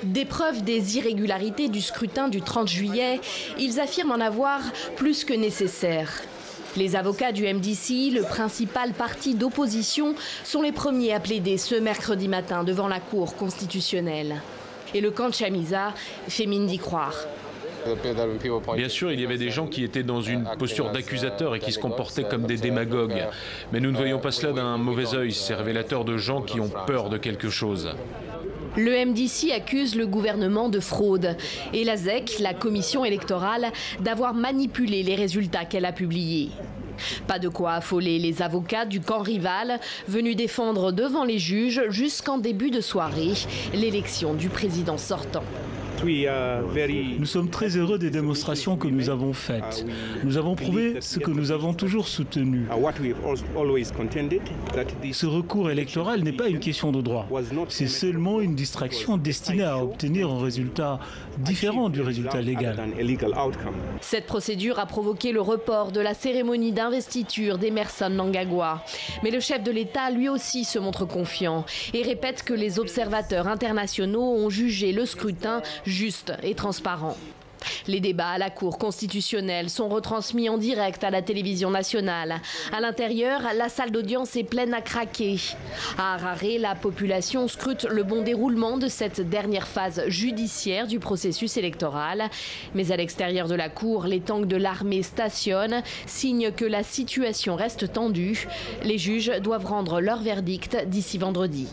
Des preuves des irrégularités du scrutin du 30 juillet, ils affirment en avoir plus que nécessaire. Les avocats du MDC, le principal parti d'opposition, sont les premiers à plaider ce mercredi matin devant la Cour constitutionnelle. Et le camp de Chamisa fait mine d'y croire. Bien sûr, il y avait des gens qui étaient dans une posture d'accusateur et qui se comportaient comme des démagogues. Mais nous ne voyons pas cela d'un mauvais œil, c'est révélateur de gens qui ont peur de quelque chose. Le MDC accuse le gouvernement de fraude et la ZEC, la commission électorale, d'avoir manipulé les résultats qu'elle a publiés. Pas de quoi affoler les avocats du camp rival, venus défendre devant les juges jusqu'en début de soirée l'élection du président sortant. Nous sommes très heureux des démonstrations que nous avons faites. Nous avons prouvé ce que nous avons toujours soutenu. Ce recours électoral n'est pas une question de droit. C'est seulement une distraction destinée à obtenir un résultat différent du résultat légal. Cette procédure a provoqué le report de la cérémonie d'investiture d'Emmerson Mnangagwa. Mais le chef de l'État, lui aussi, se montre confiant et répète que les observateurs internationaux ont jugé le scrutin juste et transparent. Les débats à la Cour constitutionnelle sont retransmis en direct à la télévision nationale. À l'intérieur, la salle d'audience est pleine à craquer. À Harare, la population scrute le bon déroulement de cette dernière phase judiciaire du processus électoral. Mais à l'extérieur de la Cour, les tanks de l'armée stationnent, signe que la situation reste tendue. Les juges doivent rendre leur verdict d'ici vendredi.